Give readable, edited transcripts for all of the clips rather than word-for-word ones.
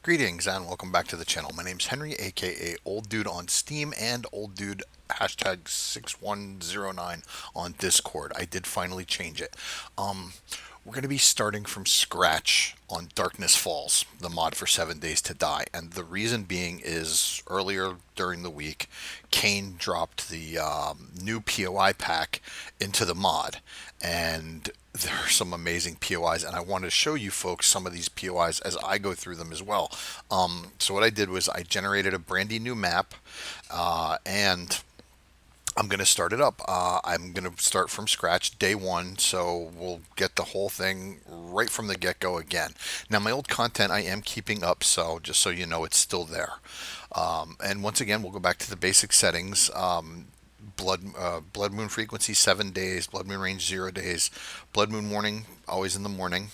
Greetings and welcome back to the channel. My name's Henry, aka Old Dude on Steam and Old Dude hashtag 6109 on Discord. I did finally change it. We're going to be starting from scratch on Darkness Falls, the mod for 7 Days to Die. And the reason being is earlier during the week, Kane dropped the new POI pack into the mod. And there are some amazing POIs, and I want to show you folks some of these POIs as I go through them as well. So what I did was I generated a brandy new map, and I'm going to start it up. I'm going to start from scratch day one, so we'll get the whole thing right from the get-go again. Now, my old content I am keeping up, so just so you know, it's still there. And once again, we'll go back to the basic settings. Blood moon frequency 7 days, blood moon range 0 days, blood moon morning always in the morning,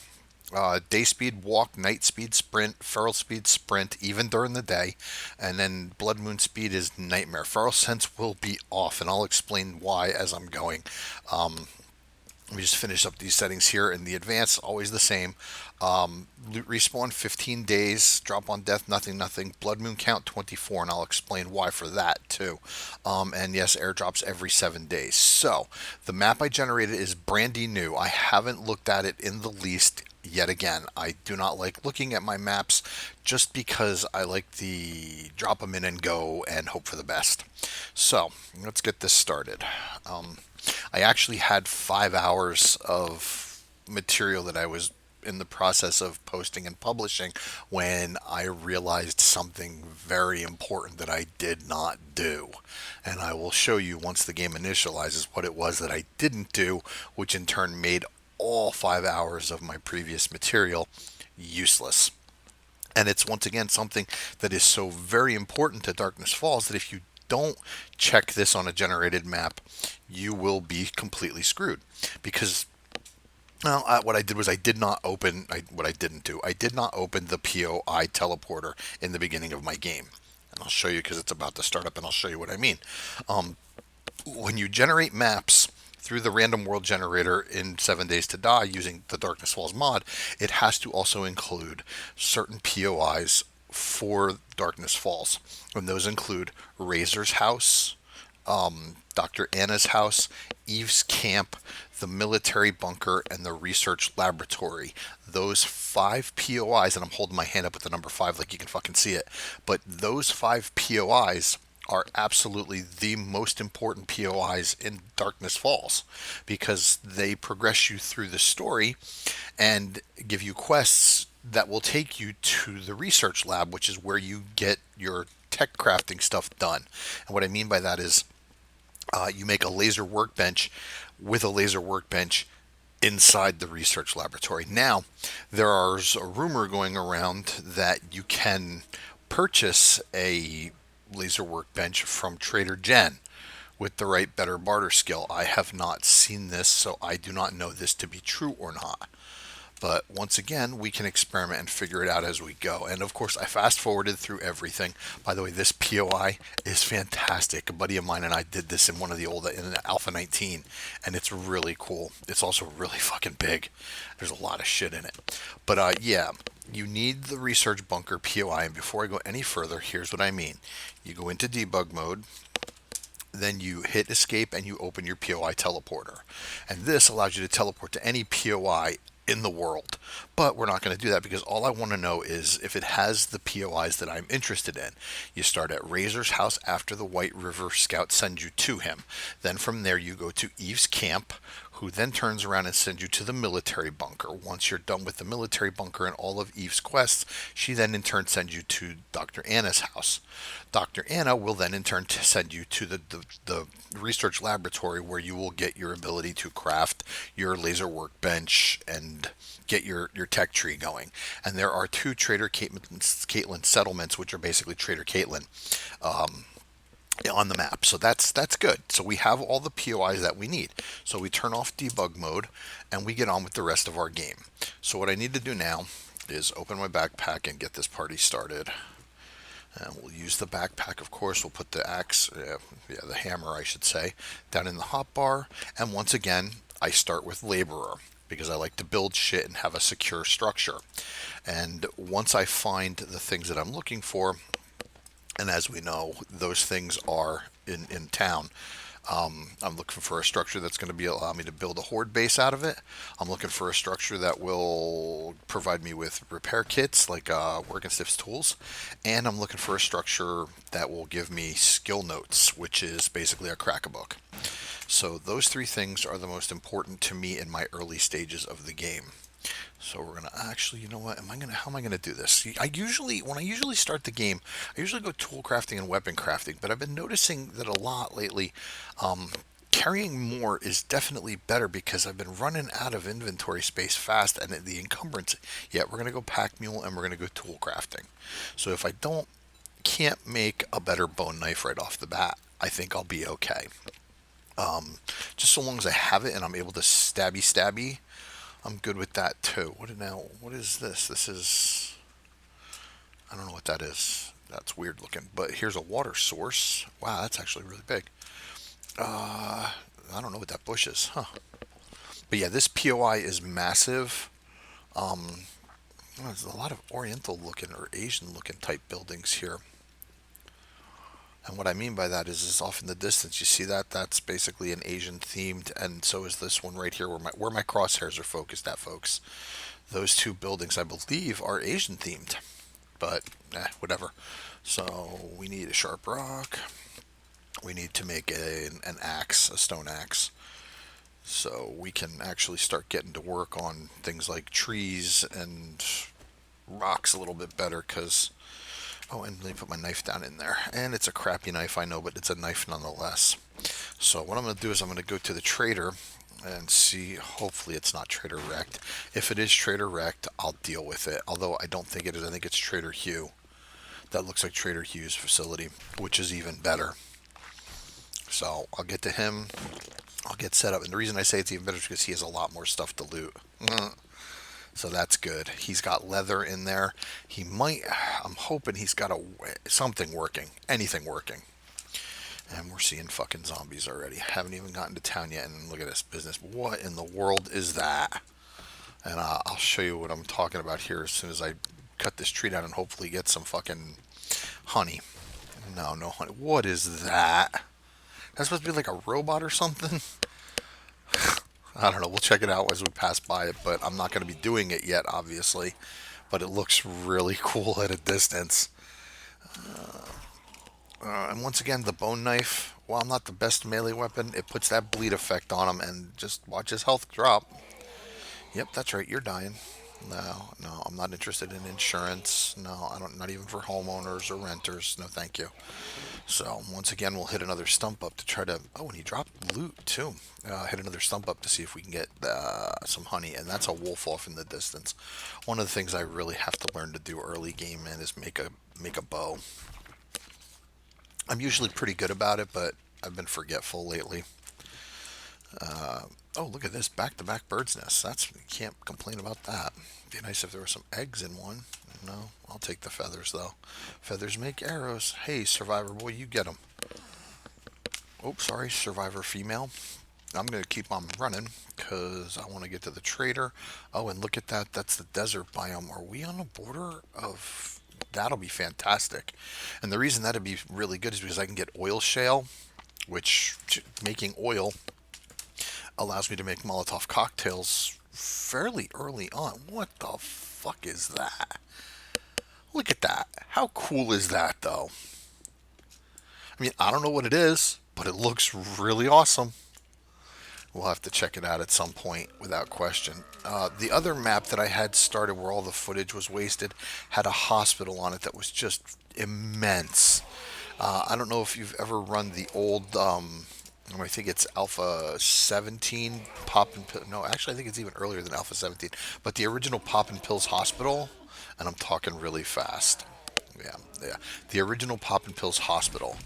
day speed walk, night speed sprint, feral speed sprint even during the day, and then blood moon speed is nightmare. Feral sense will be off, and I'll explain why as I'm going. Let me just finish up these settings here. In the advanced, always the same. Loot respawn 15 days, drop on death, nothing, nothing. Blood moon count 24, and I'll explain why for that too. And yes, airdrops every 7 days. So the map I generated is brandy new. I haven't looked at it in the least yet again. I do not like looking at my maps just because I like to drop them in and go and hope for the best. So let's get this started. I actually had 5 hours of material that I was in the process of posting and publishing when I realized something very important that I did not do. And I will show you once the game initializes what it was that I didn't do, which in turn made all 5 hours of my previous material useless. And it's once again something that is so very important to Darkness Falls that if you don't check this on a generated map, you will be completely screwed. Because what I did was I did not open, what I didn't do, I did not open the POI teleporter in the beginning of my game. And I'll show you because it's about to start up and I'll show you what I mean. When you generate maps through the random world generator in 7 Days to Die using the Darkness Falls mod, it has to also include certain POIs for Darkness Falls. And those include Razor's house, Dr. Anna's house, Eve's camp, the military bunker, and the research laboratory. Those 5 POIs, and I'm holding my hand up with the number 5 like you can fucking see it, but those 5 POIs are absolutely the most important POIs in Darkness Falls because they progress you through the story and give you quests that will take you to the research lab, which is where you get your tech crafting stuff done. And what I mean by that is you make a laser workbench with a laser workbench inside the research laboratory. Now, there's a rumor going around that you can purchase a laser workbench from Trader Jen with the right better barter skill. I have not seen this, so I do not know this to be true or not. But once again, we can experiment and figure it out as we go. And of course, I fast forwarded through everything. By the way, this POI is fantastic. A buddy of mine and I did this in one of the old, in Alpha 19, and it's really cool. It's also really fucking big. There's a lot of shit in it. But yeah, you need the research bunker POI. And before I go any further, here's what I mean. You go into debug mode. Then you hit escape and you open your POI teleporter. And this allows you to teleport to any POI in the world. But we're not going to do that because all I want to know is if it has the POIs that I'm interested in. You start at Razor's house after the White River Scout sends you to him. Then from there you go to Eve's camp, who then turns around and sends you to the military bunker. Once you're done with the military bunker and all of Eve's quests, she then in turn sends you to Dr. Anna's house. Dr. Anna will then in turn send you to the research laboratory where you will get your ability to craft your laser workbench and get your tech tree going. And there are 2 Trader Caitlin settlements, which are basically Trader Caitlin, on the map. So that's good. So we have all the POIs that we need. So we turn off debug mode and we get on with the rest of our game. So what I need to do now is open my backpack and get this party started. And we'll use the backpack, of course. We'll put the axe, the hammer, I should say, down in the hotbar. And once again, I start with Laborer. because I like to build shit and have a secure structure. And once I find the things that I'm looking for, and as we know, those things are in town. I'm looking for a structure that's going to be allow me to build a horde base out of it. I'm looking for a structure that will provide me with repair kits like Work and Stiff's tools, and I'm looking for a structure that will give me skill notes, which is basically a crack a book. So those three things are the most important to me in my early stages of the game. So we're gonna actually, you know what? How am I gonna do this? When I usually start the game, I usually go tool crafting and weapon crafting. But I've been noticing that a lot lately. Carrying more is definitely better because I've been running out of inventory space fast and the encumbrance. Yeah, we're gonna go pack mule and we're gonna go tool crafting. So if I can't make a better bone knife right off the bat, I think I'll be okay. Just so long as I have it and I'm able to stabby, I'm good with that too. What is this? This is, I don't know what that is. That's weird looking. But here's a water source. Wow, that's actually really big. I don't know what that bush is, huh? But yeah, this POI is massive. There's a lot of Oriental looking or Asian looking type buildings here. And what I mean by that is off in the distance. You see that? That's basically an Asian themed, and so is this one right here, where my crosshairs are focused at, folks. Those two buildings, I believe, are Asian themed, but whatever. So we need a sharp rock. We need to make an axe, a stone axe, so we can actually start getting to work on things like trees and rocks a little bit better. Because oh, and let me put my knife down in there. And it's a crappy knife, I know, but it's a knife nonetheless. So what I'm going to do is I'm going to go to the trader and see. Hopefully it's not Trader Wrecked. If it is Trader Wrecked, I'll deal with it. Although I don't think it is. I think it's Trader Hugh. That looks like Trader Hugh's facility, which is even better. So I'll get to him. I'll get set up. And the reason I say it's even better is because he has a lot more stuff to loot. So that's good. He's got leather in there. He might. I'm hoping he's got something working, anything working. And we're seeing fucking zombies already. Haven't even gotten to town yet. And look at this business. What in the world is that? And I'll show you what I'm talking about here as soon as I cut this tree down and hopefully get some fucking honey. No, no honey. What is that? That's supposed to be like a robot or something? I don't know. We'll check it out as we pass by it, but I'm not going to be doing it yet, obviously. But it looks really cool at a distance. And once again, the bone knife, while not the best melee weapon, it puts that bleed effect on him, and just watch his health drop. Yep, that's right. You're dying. No, no, I'm not interested in insurance. No, I don't. Not even for homeowners or renters. No, thank you. So once again, we'll hit another stump up to try to. Oh, and he dropped loot too. Hit another stump up to see if we can get some honey, and that's a wolf off in the distance. One of the things I really have to learn to do early game, man, is make a bow. I'm usually pretty good about it, but I've been forgetful lately. Oh, look at this back-to-back bird's nest. You can't complain about that. Be nice if there were some eggs in one. No, I'll take the feathers though. Feathers make arrows. Hey, survivor boy, you get them. Oh, sorry, survivor female. I'm going to keep on running because I want to get to the trader. Oh, and look at that. That's the desert biome. Are we on the border of... That'll be fantastic. And the reason that'd be really good is because I can get oil shale, which making oil allows me to make Molotov cocktails fairly early on. What the fuck is that? Look at that. How cool is that, though? I mean, I don't know what it is, but it looks really awesome. We'll have to check it out at some point without question. The other map that I had started where all the footage was wasted had a hospital on it that was just immense. I don't know if you've ever run the old, I think it's Alpha 17 Pop and Pill. No, actually, I think it's even earlier than Alpha 17. But the original Pop and Pills Hospital, and I'm talking really fast. Yeah, yeah. The original Pop and Pills Hospital.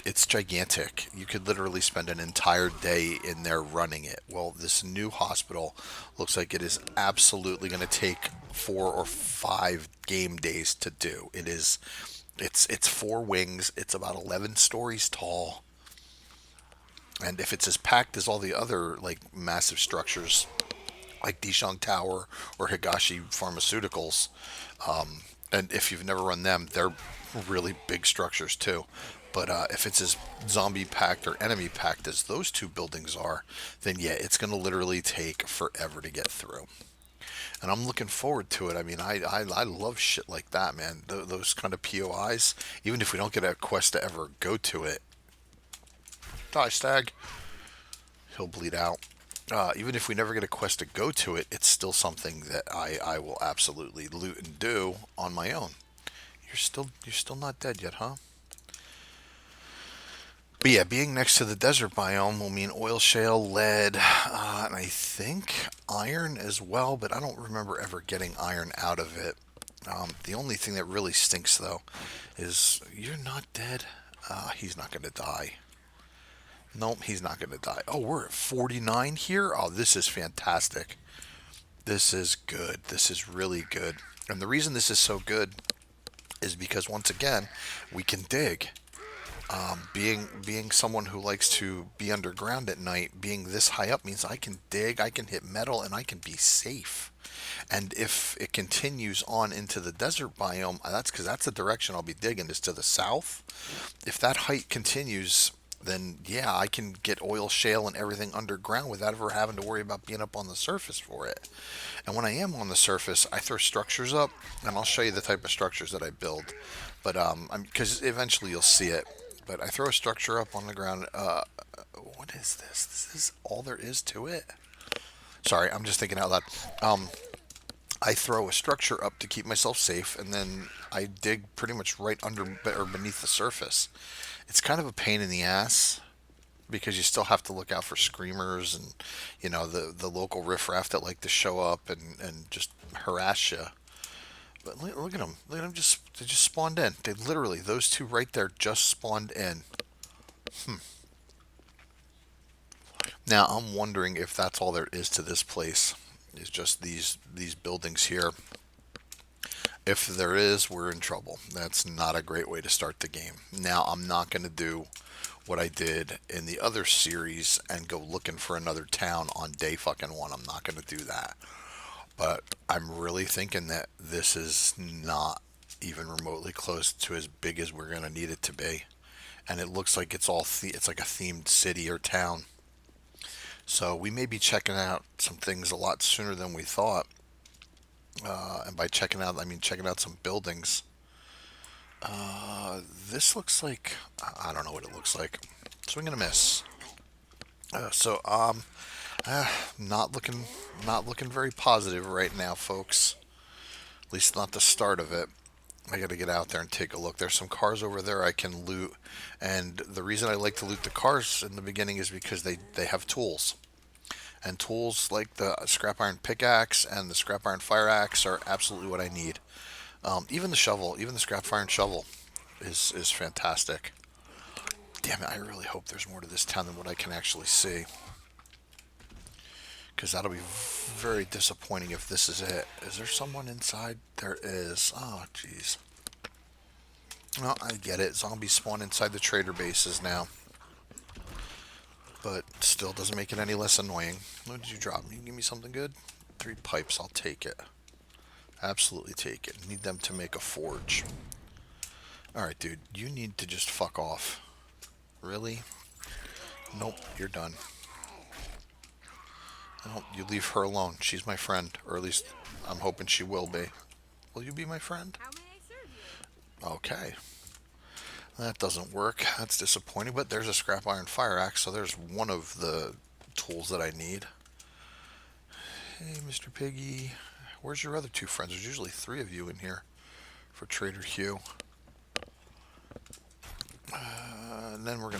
It's gigantic. You could literally spend an entire day in there running it. Well, this new hospital looks like it is absolutely going to take 4 or 5 game days to do. It's 4 wings. It's about 11 stories tall. And if it's as packed as all the other like massive structures, like Dishang Tower or Higashi Pharmaceuticals. And if you've never run them, they're really big structures too. But if it's as zombie packed or enemy packed as those two buildings are, then yeah, it's going to literally take forever to get through. And I'm looking forward to it. I mean, I love shit like that, man. Those kind of POIs, even if we don't get a quest to ever go to it, die stag, he'll bleed out. Even if we never get a quest to go to it, it's still something that I will absolutely loot and do on my own. You're still not dead yet, huh? But yeah, being next to the desert biome will mean oil shale, lead, and I think iron as well, but I don't remember ever getting iron out of it. The only thing that really stinks though is you're not dead. He's not going to die. Nope, he's not going to die. Oh, we're at 49 here? Oh, this is fantastic. This is good. This is really good. And the reason this is so good is because once again, we can dig. Being someone who likes to be underground at night, being this high up means I can dig, I can hit metal, and I can be safe. And if it continues on into the desert biome, that's because that's the direction I'll be digging is to the south. If that height continues, then yeah, I can get oil shale and everything underground without ever having to worry about being up on the surface for it. And when I am on the surface, I throw structures up, and I'll show you the type of structures that I build. But because eventually you'll see it. But I throw a structure up on the ground. What is this? This is all there is to it. Sorry, I'm just thinking out loud. Um, I throw a structure up to keep myself safe, and then I dig pretty much right under or beneath the surface. It's kind of a pain in the ass because you still have to look out for screamers and the local riffraff that like to show up and just harass you. But look at them. Look at them. They just spawned in. They literally those two right there just spawned in. Now I'm wondering if that's all there is to this place. Is just these buildings here. If there is, we're in trouble. That's not a great way to start the game. Now I'm not going to do what I did in the other series and go looking for another town on day fucking one. I'm not going to do that. But I'm really thinking that this is not even remotely close to as big as we're going to need it to be. And it looks like it's like a themed city or town. So we may be checking out some things a lot sooner than we thought. And by checking out, I mean checking out some buildings. This looks like I don't know what it looks like. Swing and a miss. So not looking very positive right now, folks. At least not the start of it. I got to get out there and take a look. There's some cars over there I can loot, and the reason I like to loot the cars in the beginning is because they have tools, and tools like the scrap iron pickaxe and the scrap iron fire axe are absolutely what I need. Even the shovel, even the scrap iron shovel, is fantastic. Damn it! I really hope there's more to this town than what I can actually see, because that'll be very disappointing if this is it. Is there someone inside? There is. Oh, jeez. Well, I get it. Zombies spawn inside the trader bases now. But still doesn't make it any less annoying. What did you drop? You give me something good? 3 pipes. I'll take it. Absolutely take it. Need them to make a forge. Alright, dude. You need to just fuck off. Really? Nope. You're done. No, you leave her alone. She's my friend. Or at least I'm hoping she will be. Will you be my friend? How may I serve you? Okay. That doesn't work. That's disappointing, but there's a scrap iron fire axe, so there's one of the tools that I need. Hey, Mr. Piggy. Where's your other 2 friends? There's usually 3 of you in here for Trader Hugh. And then we're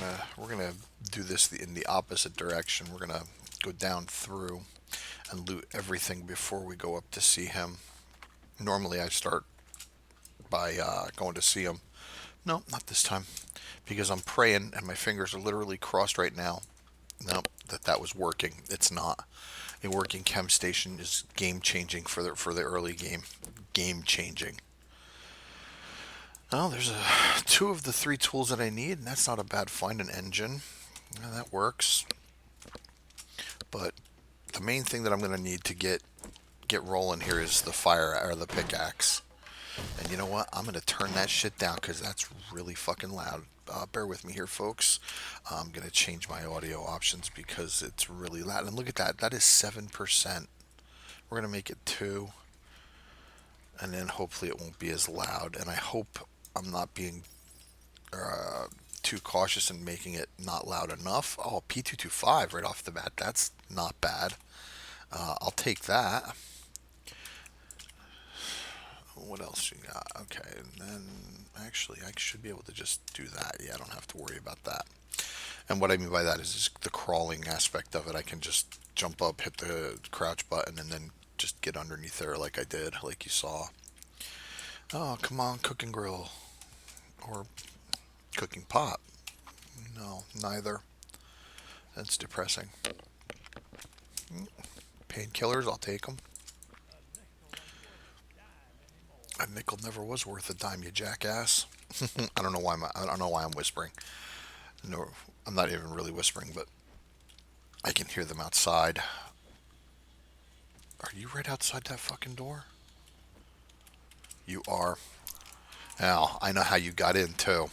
gonna do this in the opposite direction. We're gonna go down through and loot everything before we go up to see him. Normally I start by going to see him. No, not this time, because I'm praying and my fingers are literally crossed right now. No, that was working. It's not. A working chem station is game changing for the early game. Game changing. Oh, there's 2 of the 3 tools that I need, and that's not a bad find. An engine, yeah, that works. But the main thing that I'm going to need to get rolling here is the fire or the pickaxe. And you know what? I'm going to turn that shit down because that's really fucking loud. Bear with me here, folks. I'm going to change my audio options because it's really loud. And look at that. That is 7%. We're going to make it 2. And then hopefully it won't be as loud. And I hope I'm not being uh, too cautious in making it not loud enough. Oh, P225 right off the bat. That's not bad. I'll take that. What else you got? Okay, and then actually I should be able to just do that. Yeah, I don't have to worry about that. And what I mean by that is just the crawling aspect of it. I can just jump up, hit the crouch button, and then just get underneath there like I did, like you saw. Oh, come on, cooking grill. Or cooking pot. No, neither. That's depressing. Painkillers, I'll take them. A nickel never was worth a dime, you jackass. I don't know why I'm whispering. No, I'm not even really whispering, but I can hear them outside. Are you right outside that fucking door? You are. Now, I know how you got in too,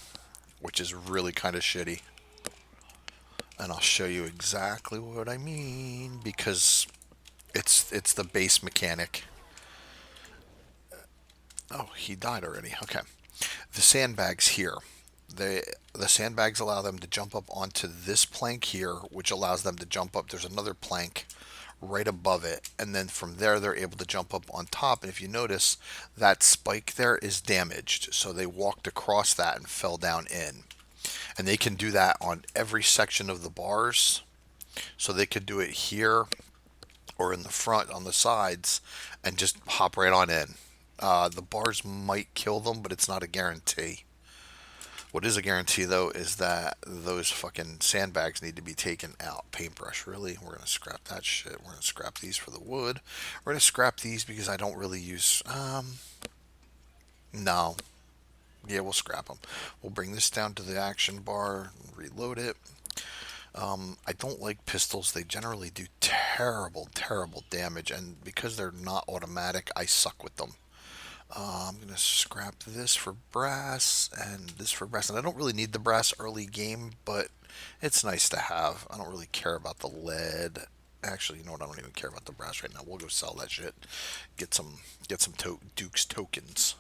which is really kind of shitty. And I'll show you exactly what I mean because it's the base mechanic. Oh, he died already. Okay. The sandbags here. The sandbags allow them to jump up onto this plank here, which allows them to jump up. There's another plank right above it, and then from there they're able to jump up on top. And if you notice, that spike there is damaged, so they walked across that and fell down in. And they can do that on every section of the bars. So they could do it here or in the front on the sides and just hop right on in. The bars might kill them, but it's not a guarantee. What is a guarantee though is that those fucking sandbags need to be taken out. Paintbrush, really? We're gonna scrap that shit. We're gonna scrap these for the wood. We're gonna scrap these because I don't really use. No. Yeah, we'll scrap them. We'll bring this down to the action bar, reload it. I don't like pistols. They generally do terrible, terrible damage, and because they're not automatic, I suck with them. I'm gonna scrap this for brass and this for brass. And I don't really need the brass early game, but it's nice to have. I don't really care about the lead. Actually, you know what? I don't even care about the brass right now. We'll go sell that shit. Get some Duke's tokens.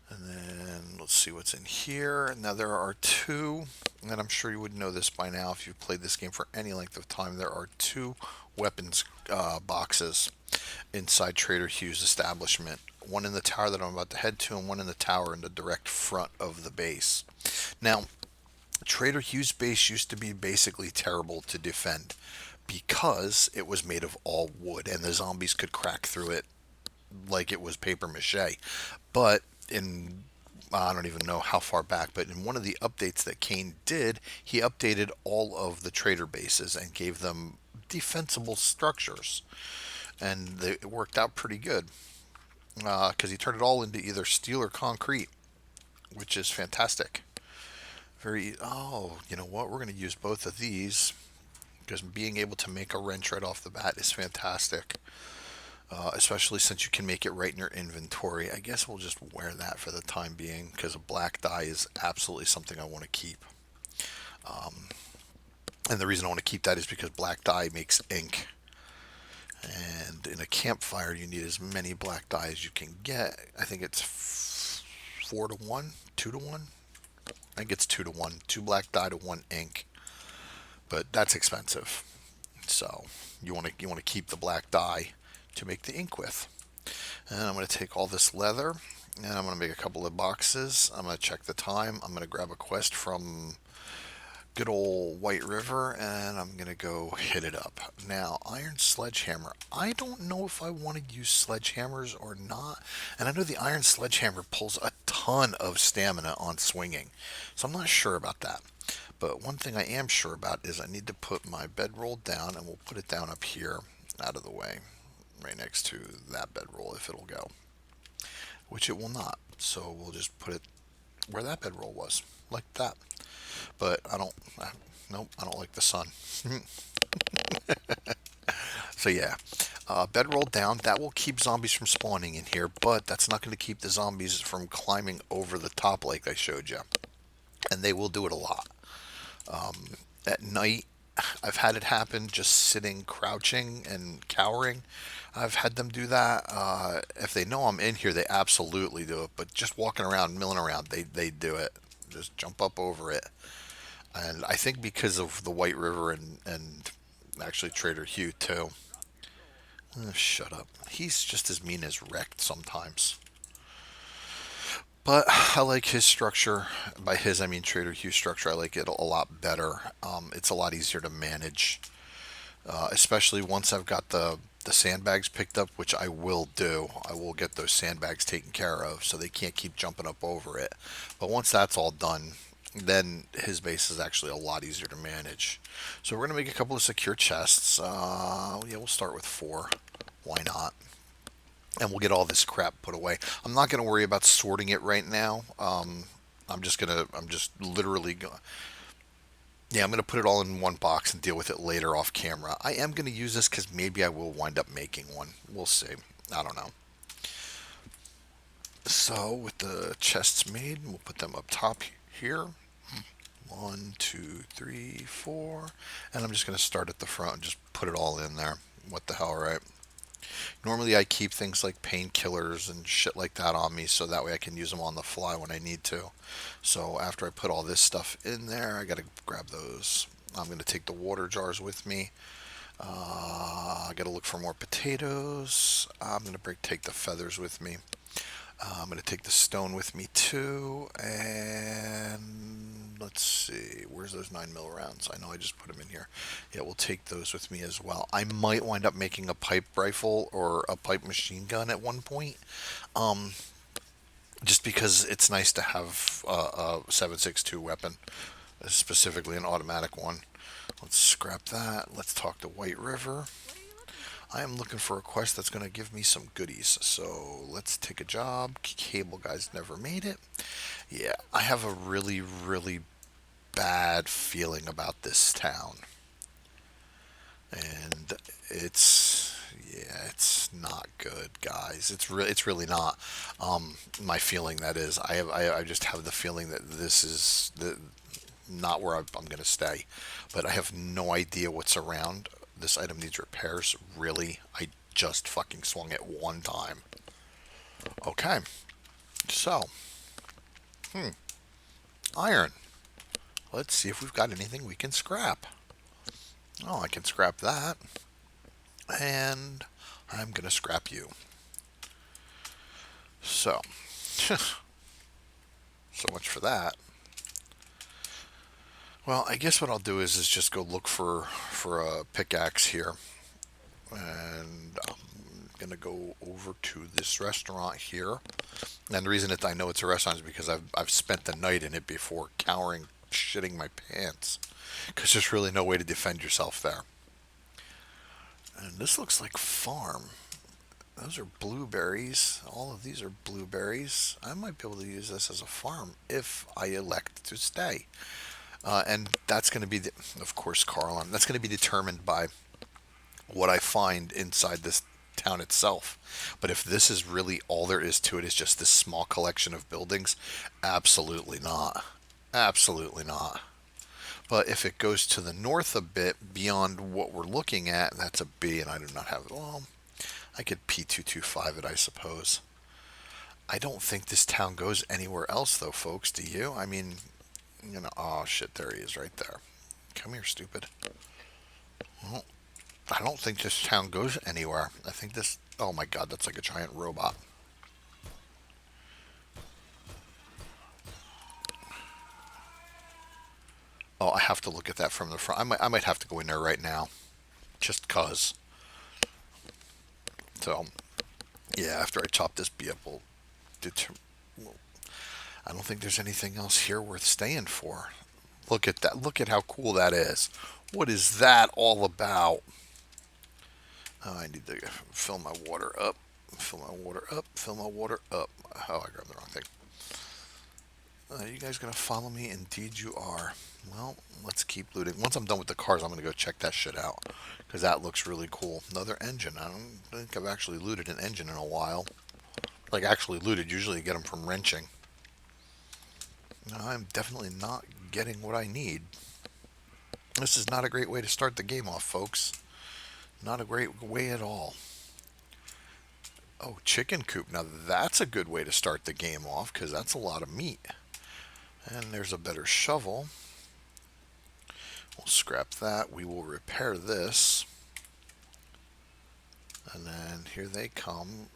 And then let's see what's in here. Now there are two, and I'm sure you would know this by now if you've played this game for any length of time. There are two weapons boxes inside Trader Hugh's establishment. One in the tower that I'm about to head to, and one in the tower in the direct front of the base. Now, Trader Hugh's base used to be basically terrible to defend because it was made of all wood, and the zombies could crack through it like it was paper mache. But in I don't even know how far back, but in one of the updates that Kane did, he updated all of the trader bases and gave them defensible structures, and it worked out pretty good because he turned it all into either steel or concrete, which is fantastic. Oh, you know what? We're going to use both of these because being able to make a wrench right off the bat is fantastic. Especially since you can make it right in your inventory. I guess we'll just wear that for the time being because a black dye is absolutely something I want to keep. And the reason I want to keep that is because black dye makes ink. And in a campfire, you need as many black dye as you can get. I think it's 4 to 1, 2 to 1. I think it's 2 to 1. 2 black dye to 1 ink. But that's expensive. So you want to keep the black dye to make the ink with. And I'm going to take all this leather and I'm going to make a couple of boxes. I'm going to check the time. I'm going to grab a quest from good old White River and I'm going to go hit it up. Now, iron sledgehammer. I don't know if I want to use sledgehammers or not. And I know the iron sledgehammer pulls a ton of stamina on swinging. So I'm not sure about that. But one thing I am sure about is I need to put my bedroll down and we'll put it down up here out of the way right next to that bedroll if it'll go, which it will not. So we'll just put it where that bedroll was, like that. But nope, I don't like the sun. So yeah, bedroll down. That will keep zombies from spawning in here, but that's not going to keep the zombies from climbing over the top like I showed you. And they will do it a lot. At night, I've had it happen just sitting, crouching, and cowering. I've had them do that. If they know I'm in here, they absolutely do it. But just walking around, milling around, they do it. Just jump up over it. And I think because of the White River and actually Trader Hugh too. Shut up. He's just as mean as Wrecked sometimes. But I like his structure. By his, I mean Trader Hugh structure. I like it a lot better. It's a lot easier to manage, especially once I've got the sandbags picked up, which I will do. I will get those sandbags taken care of so they can't keep jumping up over it. But once that's all done, then his base is actually a lot easier to manage. So we're gonna make a couple of secure chests. Yeah, we'll start with four. Why not? And we'll get all this crap put away. I'm not going to worry about sorting it right now. I'm just literally going. Yeah, I'm going to put it all in one box and deal with it later off camera. I am going to use this because maybe I will wind up making one. We'll see. I don't know. So with the chests made, we'll put them up top here. One, two, three, four. And I'm just going to start at the front and just put it all in there. What the hell, right? Normally, I keep things like painkillers and shit like that on me so that way I can use them on the fly when I need to. So after I put all this stuff in there, I got to grab those. I'm going to take the water jars with me. I got to look for more potatoes. I'm going to take the feathers with me. I'm going to take the stone with me too. And let's see, where's those 9 mil rounds? I know I just put them in here. Yeah, we'll take those with me as well. I might wind up making a pipe rifle or a pipe machine gun at one point. Um, just because it's nice to have a 7.62 weapon, specifically an automatic one. Let's scrap that. Let's talk to White River. What are you looking I for? am looking for a quest that's going to give me some goodies. So let's take a job. Cable guys never made it. Yeah, I have a really, really bad feeling about this town. And it's not good, guys. It's really not. My feeling that is, I just have the feeling that this is not where I'm going to stay. But I have no idea what's around. This item needs repairs. Really, I just fucking swung it one time. Okay, so iron. Let's see if we've got anything we can scrap. Oh, I can scrap that. And I'm going to scrap you. So, so much for that. Well, I guess what I'll do is just go look for a pickaxe here, and I'm gonna go over to this restaurant here. And the reason that I know it's a restaurant is because I've spent the night in it before, cowering, shitting my pants, because there's really no way to defend yourself there. And this looks like farm. Those are blueberries. All of these are blueberries. I might be able to use this as a farm if I elect to stay. And that's going to be, of course, Carl. That's going to be determined by what I find inside this town itself. But if this is really all there is to it, is just this small collection of buildings, absolutely not. Absolutely not. But if it goes to the north a bit beyond what we're looking at, that's a B, and I do not have. Well, I could P225 it, I suppose. I don't think this town goes anywhere else, though, folks. Do you? I mean, oh shit, there he is right there. Come here, stupid. Well, I don't think this town goes anywhere. I think this. Oh my god, that's like a giant robot. Oh, I have to look at that from the front. I might have to go in there right now, just cause. So, yeah, after I chop this bee up, we'll deter- well, I don't think there's anything else here worth staying for. Look at that. Look at how cool that is. What is that all about? Oh, I need to fill my water up. Fill my water up. Fill my water up. Oh, I grabbed the wrong thing. Are you guys going to follow me? Indeed, you are. Well, let's keep looting. Once I'm done with the cars, I'm going to go check that shit out because that looks really cool. Another engine. I don't think I've actually looted an engine in a while. Like actually looted. Usually you get them from wrenching. No, I'm definitely not getting what I need. This is not a great way to start the game off, folks. Not a great way at all. Oh, chicken coop. Now that's a good way to start the game off because that's a lot of meat. And there's a better shovel. We'll scrap that. We will repair this. And then here they come.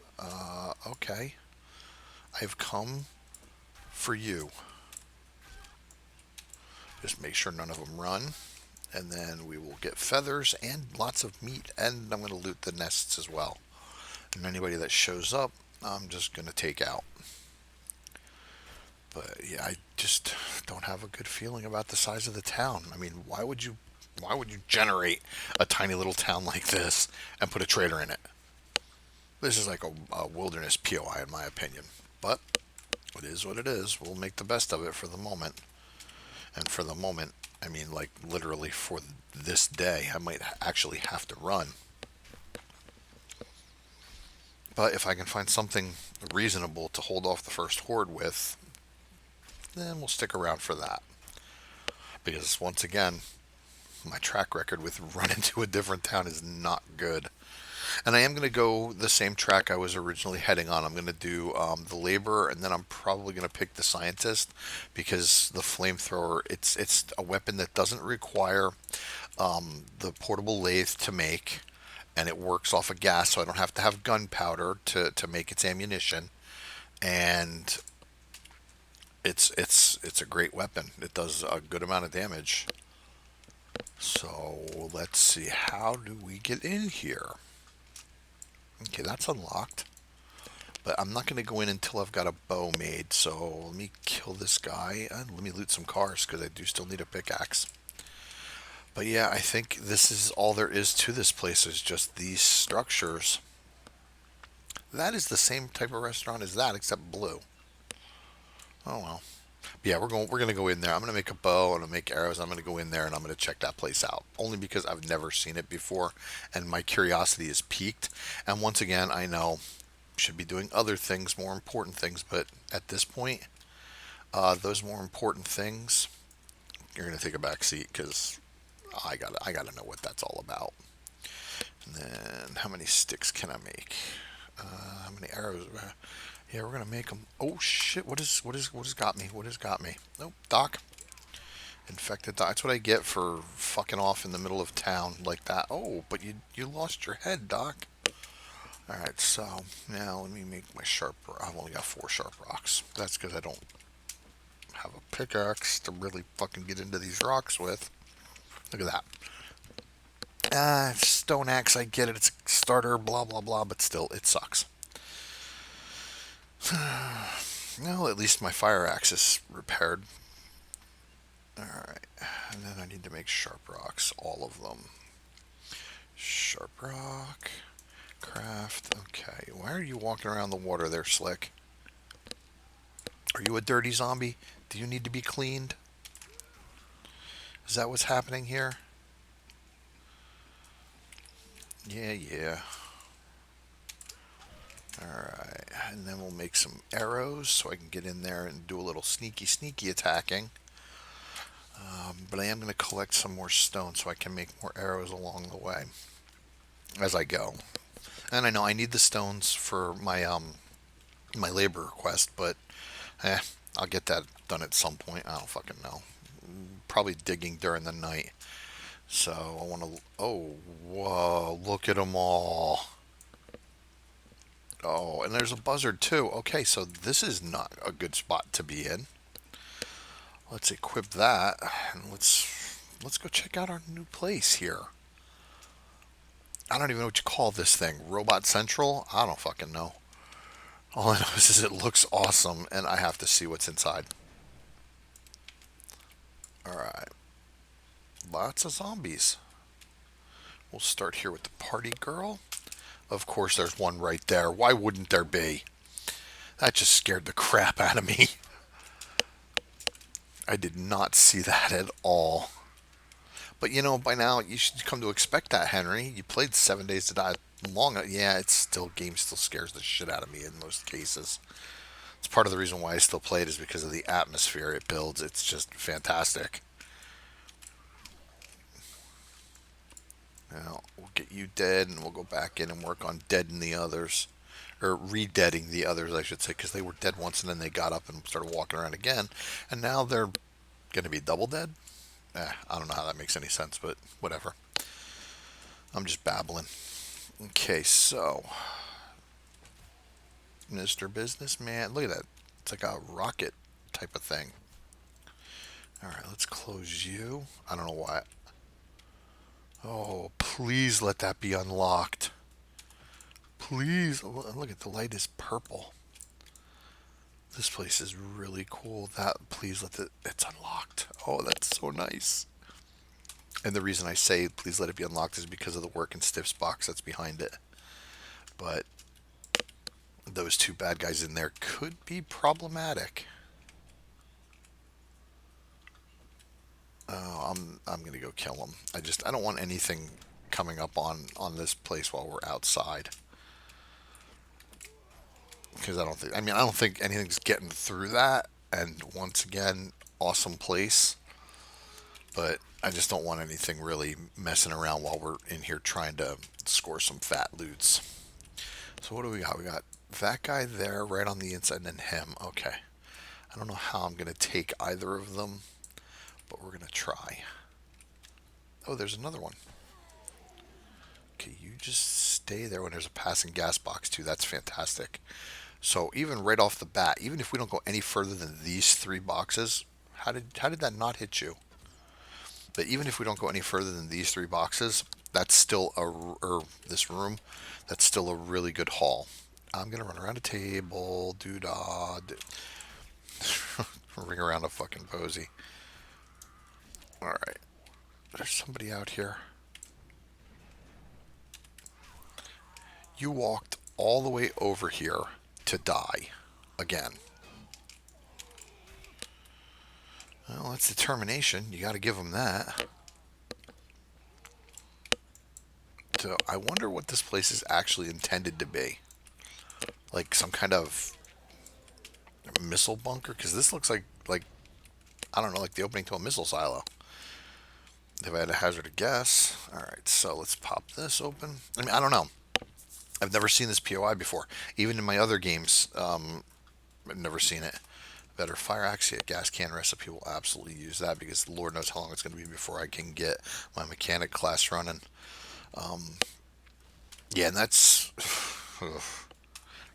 Okay. I've come for you. Just make sure none of them run. And then we will get feathers and lots of meat. And I'm going to loot the nests as well. And anybody that shows up, I'm just going to take out. But yeah, I just don't have a good feeling about the size of the town. I mean, why would you generate a tiny little town like this and put a trader in it? This is like a wilderness POI in my opinion. But it is what it is. We'll make the best of it for the moment. And for the moment, I mean like literally for this day, I might actually have to run. But if I can find something reasonable to hold off the first horde with, then we'll stick around for that. Because once again, my track record with running to a different town is not good. And I am going to go the same track I was originally heading on. I'm going to do the laborer, and then I'm probably going to pick the scientist because the flamethrower it's a weapon that doesn't require the portable lathe to make, and it works off of gas, so I don't have to have gunpowder to make its ammunition. And it's a great weapon. It does a good amount of damage. So let's see, how do we get in here? Okay, that's unlocked. But I'm not going to go in until I've got a bow made. So let me kill this guy and let me loot some cars because I do still need a pickaxe. But yeah, I think this is all there is to this place is just these structures. That is the same type of restaurant as that, except blue. Oh well. But yeah, we're gonna go in there. I'm gonna make a bow and I'll make arrows. I'm gonna go in there and I'm gonna check that place out. Only because I've never seen it before, and my curiosity is piqued. And once again, I know should be doing other things, more important things, but at this point, those more important things, you're gonna take a back seat because I gotta know what that's all about. And then how many sticks can I make? How many arrows? Yeah, we're gonna make them. Oh shit! What has got me? What has got me? Nope, Doc. Infected Doc. That's what I get for fucking off in the middle of town like that. Oh, but you lost your head, Doc. All right, so now let me make my sharp. I've only got 4 sharp rocks. That's because I don't have a pickaxe to really fucking get into these rocks with. Look at that. Stone axe. I get it. It's a starter. Blah blah blah. But still, it sucks. Well, at least my fire axe is repaired. Alright, and then I need to make sharp rocks, all of them. Sharp rock, craft, okay. Why are you walking around the water there, Slick? Are you a dirty zombie? Do you need to be cleaned? Is that what's happening here? Yeah, yeah. Alright, and then we'll make some arrows so I can get in there and do a little sneaky attacking. But I am going to collect some more stone so I can make more arrows along the way as I go. And I know I need the stones for my labor request, but eh, I'll get that done at some point. I don't fucking know. Probably digging during the night. So I want to. Oh, whoa! Look at them all. Oh, and there's a buzzard too. Okay, so this is not a good spot to be in. Let's equip that, and let's go check out our new place here. I don't even know what you call this thing. Robot Central? I don't fucking know. All I know is it looks awesome, and I have to see what's inside. Alright. Lots of zombies. We'll start here with the party girl. Of course, there's one right there. Why wouldn't there be? That just scared the crap out of me. I did not see that at all. But by now you should come to expect that, Henry. You played 7 Days to Die long. Yeah, it's still game still scares the shit out of me in most cases. It's part of the reason why I still play it is because of the atmosphere it builds. It's just fantastic. Now we'll get you dead, and we'll go back in and work on deading the others, or re-deading the others, I should say, because they were dead once and then they got up and started walking around again, and now they're going to be double dead. I don't know how that makes any sense, but whatever. I'm just babbling. Okay, so Mr. Businessman, look at that. It's like a rocket type of thing. All right, let's close you. I don't know why. Oh, please let that be unlocked. Please. Look at the light is purple. This place is really cool. Please let it's unlocked. Oh, that's so nice. And the reason I say please let it be unlocked is because of the work and stiffs box that's behind it. But those two bad guys in there could be problematic. Oh, I'm gonna go kill them. I don't want anything coming up on this place while we're outside, because I don't think anything's getting through that. And once again, awesome place, but I just don't want anything really messing around while we're in here trying to score some fat loots. So what do we got? We got that guy there right on the inside, and then him. Okay. I don't know how I'm gonna take either of them, but we're gonna try. Oh, there's another one. Okay, you just stay there when there's a passing gas box too. That's fantastic. So even right off the bat, even if we don't go any further than these three boxes, how did that not hit you? But even if we don't go any further than these three boxes, that's still or this room, that's still a really good haul. I'm gonna run around a table, do da, ring around a fucking posy. All right, there's somebody out here. You walked all the way over here to die again. Well, that's determination. You got to give them that. So I wonder what this place is actually intended to be. Like some kind of missile bunker? Because this looks like I don't know, like the opening to a missile silo. If I had a hazard to guess. All right, so let's pop this open. I don't know. I've never seen this POI before. Even in my other games, I've never seen it. Better fire axe, yeah, gas can recipe will absolutely use that because Lord knows how long it's going to be before I can get my mechanic class running. Yeah, and that's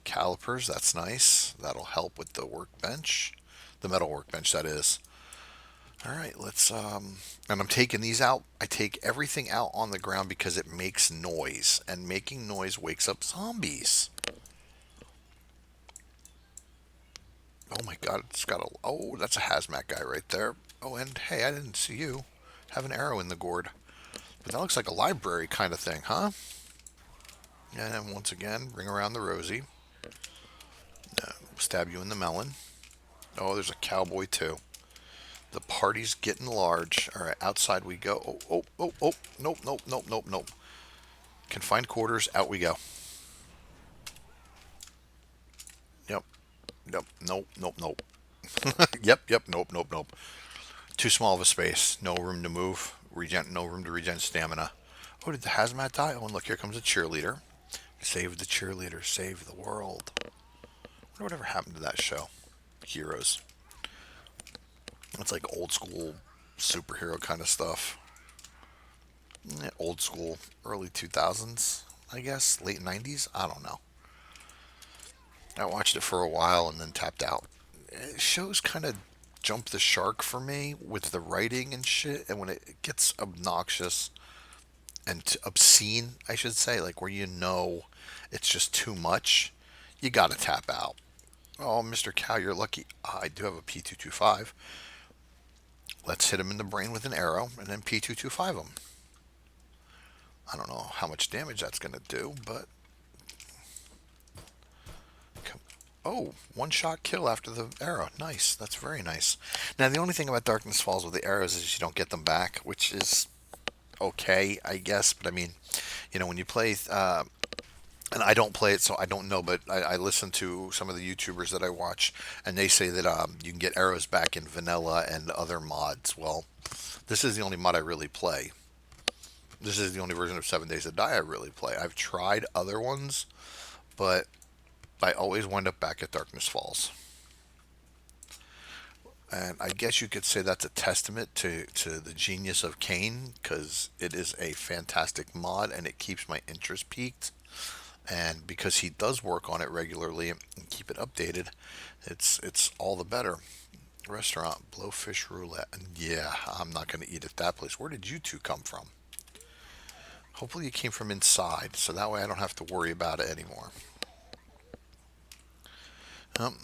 calipers. That's nice. That'll help with the workbench, the metal workbench. That is. All right, let's. And I'm taking these out. I take everything out on the ground because it makes noise, and making noise wakes up zombies. Oh my God, it's got a. Oh, that's a hazmat guy right there. Oh, and hey, I didn't see you. Have an arrow in the gourd. But that looks like a library kind of thing, huh? And once again, ring around the rosy. Stab you in the melon. Oh, there's a cowboy too. The party's getting large. All right, outside we go. Oh, oh, oh, oh. Nope, nope, nope, nope, nope. Confined quarters, out we go. Yep, yep, nope, nope, nope. Yep, yep, nope, nope, nope. Too small of a space. No room to move. No room to regen stamina. Oh, did the hazmat die? Oh, and look, here comes a cheerleader. Save the cheerleader. Save the world. I wonder whatever happened to that show. Heroes. It's like old school superhero kind of stuff. Old school, early 2000s, I guess. Late 90s? I don't know. I watched it for a while and then tapped out. Shows kind of jump the shark for me with the writing and shit. And when it gets obnoxious and obscene, I should say, like where it's just too much, you gotta tap out. Oh, Mr. Cow, you're lucky. I do have a P225. Let's hit him in the brain with an arrow and then P225 him. I don't know how much damage that's gonna do, but Oh, one shot kill after the arrow. Nice. That's very nice. Now, the only thing about Darkness Falls with the arrows is you don't get them back, which is okay, I guess. But I mean, when you play, and I don't play it, so I don't know, but I listen to some of the YouTubers that I watch, and they say that you can get arrows back in vanilla and other mods. Well, this is the only mod I really play. This is the only version of 7 Days to Die I really play. I've tried other ones, but I always wind up back at Darkness Falls. And I guess you could say that's a testament to the genius of Kane because it is a fantastic mod and it keeps my interest peaked. And because he does work on it regularly and keep it updated, it's all the better. Restaurant Blowfish Roulette. And yeah, I'm not going to eat at that place. Where did you two come from? Hopefully you came from inside, so that way I don't have to worry about it anymore. Um,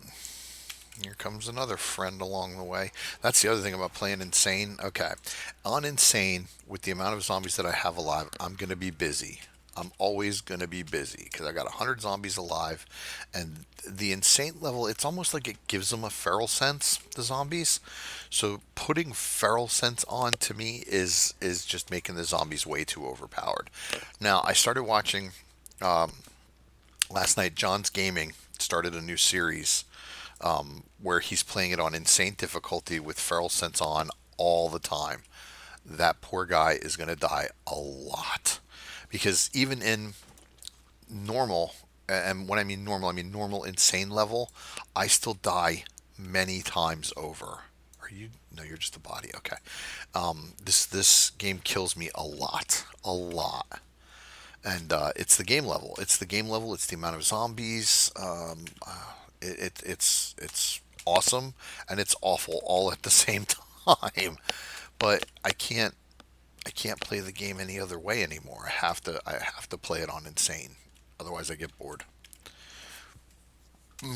Here comes another friend along the way. That's the other thing about playing Insane. Okay. On Insane, with the amount of zombies that I have alive, I'm going to be busy. I'm always going to be busy because I got 100 zombies alive. And the Insane level, it's almost like it gives them a feral sense, the zombies. So putting feral sense on to me is just making the zombies way too overpowered. Now, I started watching last night, John's Gaming started a new series where he's playing it on insane difficulty with feral sense on all the time. That poor guy is going to die a lot because even in normal, and when I mean normal insane level, I still die many times over. Are you? No, you're just a body. Okay. This game kills me a lot, a lot. And it's the game level. It's the game level. It's the amount of zombies. It's awesome and it's awful all at the same time. But I can't play the game any other way anymore. I have to play it on insane. Otherwise I get bored.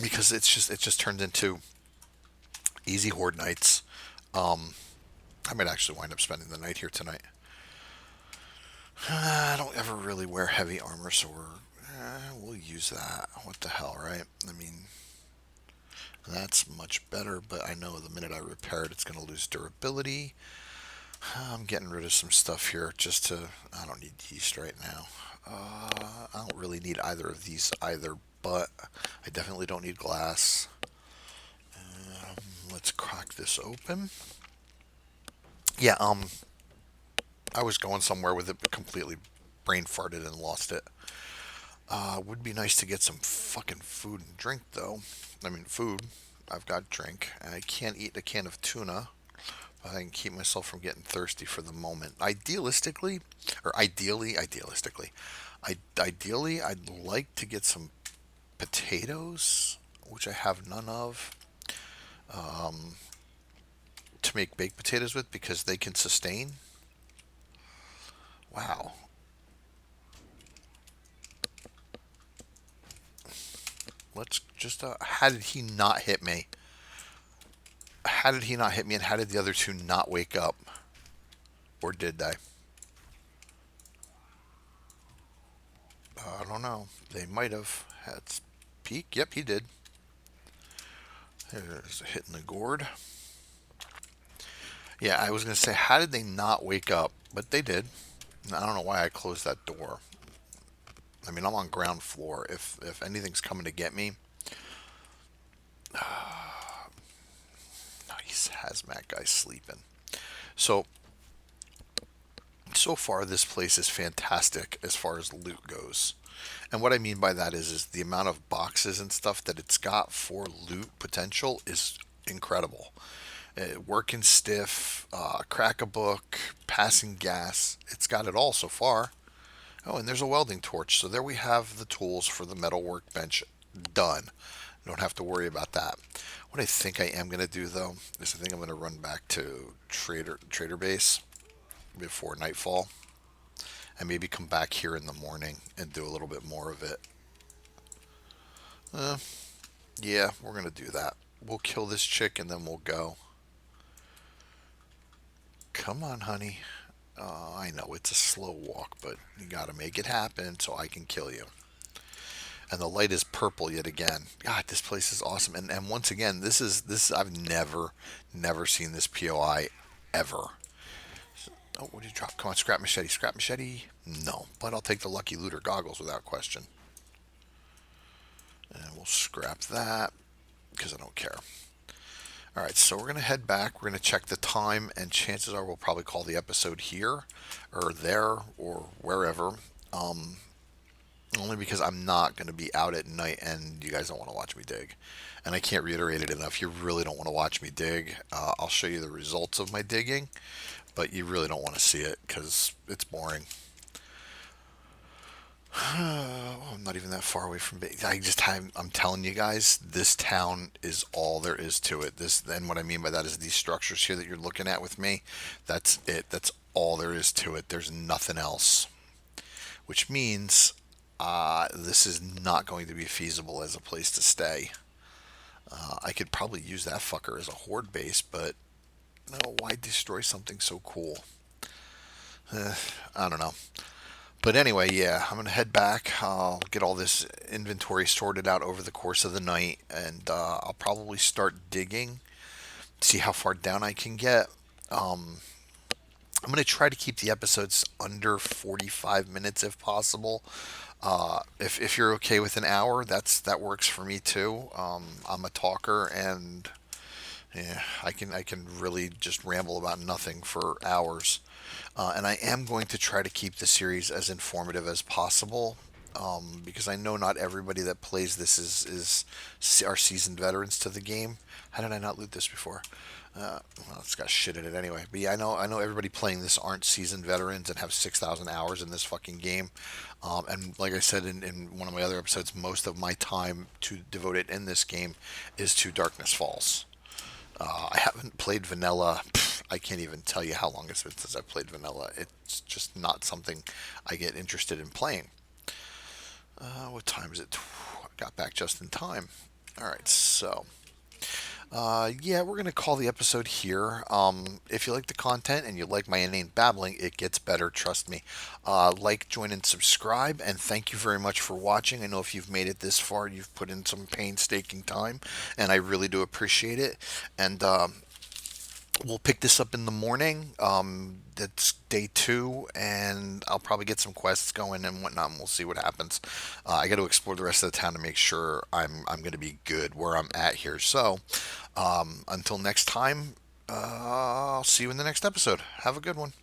Because it just turns into easy horde nights. I might actually wind up spending the night here tonight. I don't ever really wear heavy armor, so we'll use that. What the hell, right? I mean, that's much better, but I know the minute I repair it, it's going to lose durability. I'm getting rid of some stuff here just to. I don't need yeast right now. I don't really need either of these either, but I definitely don't need glass. Let's crack this open. Yeah, I was going somewhere with it, but completely brain farted and lost it. Would be nice to get some fucking food and drink, though. I mean, food. I've got drink. I can't eat a can of tuna. But I can keep myself from getting thirsty for the moment. Ideally, I'd like to get some potatoes, which I have none of, to make baked potatoes with because they can sustain. Wow. Let's just. How did he not hit me? How did he not hit me, and how did the other two not wake up? Or did they? I don't know. They might have. Had peek. Yep, he did. There's a hit in the gourd. Yeah, I was gonna say, how did they not wake up? But they did. I don't know why I closed that door. I mean, I'm on ground floor. If anything's coming to get me, nice hazmat guy sleeping. So so far this place is fantastic as far as loot goes. And what I mean by that is the amount of boxes and stuff that it's got for loot potential is incredible. Working stiff, crack a book, passing gas. It's got it all so far. Oh, and there's a welding torch. So there we have the tools for the metal workbench done. Don't have to worry about that. What I think I am going to do though is I think I'm going to run back to trader base before nightfall and maybe come back here in the morning and do a little bit more of it. Uh, yeah, we're going to do that. We'll kill this chick and then we'll go. Come on, honey. I know it's a slow walk, but you got to make it happen so I can kill you. and the light is purple yet again. God, this place is awesome. And once again, this I've never seen this POI ever. Oh, what did you drop? Come on, scrap machete, scrap machete. No, but I'll take the lucky looter goggles without question. And we'll scrap that because I don't care. All right, so we're going to head back. We're going to check the time, and chances are we'll probably call the episode here or there or wherever. Um, Only because I'm not going to be out at night and you guys don't want to watch me dig. And I can't reiterate it enough. You really don't want to watch me dig. I'll show you the results of my digging, but you really don't want to see it because it's boring. I'm not even that far away from. I'm telling you guys, this town is all there is to it. This, and what I mean by that is these structures here that you're looking at with me. That's it. That's all there is to it. There's nothing else. Which means this is not going to be feasible as a place to stay. I could probably use that fucker as a horde base, but no, why destroy something so cool? I don't know. But anyway, yeah, I'm gonna head back. I'll get all this inventory sorted out over the course of the night, and I'll probably start digging, see how far down I can get. Um, I'm gonna try to keep the episodes under 45 minutes if possible. If you're okay with an hour, that works for me too. I'm a talker, and yeah, I can really just ramble about nothing for hours. And I am going to try to keep the series as informative as possible. Because I know not everybody that plays this is are seasoned veterans to the game. How did I not loot this before? Well, it's got shit in it anyway. But yeah, I know everybody playing this aren't seasoned veterans and have 6,000 hours in this fucking game. And like I said in one of my other episodes, most of my time to devote it in this game is to Darkness Falls. I haven't played vanilla. I can't even tell you how long it's been since I've played vanilla. It's just not something I get interested in playing. What time is it? I got back just in time. All right, so yeah, we're gonna call the episode here. If you like the content and you like my inane babbling, it gets better. Trust me. Like, join, and subscribe. And thank you very much for watching. I know if you've made it this far, you've put in some painstaking time, and I really do appreciate it. And we'll pick this up in the morning. That's day two, and I'll probably get some quests going and whatnot, and we'll see what happens. I got to explore the rest of the town to make sure I'm going to be good where I'm at here. So, until next time, I'll see you in the next episode. Have a good one.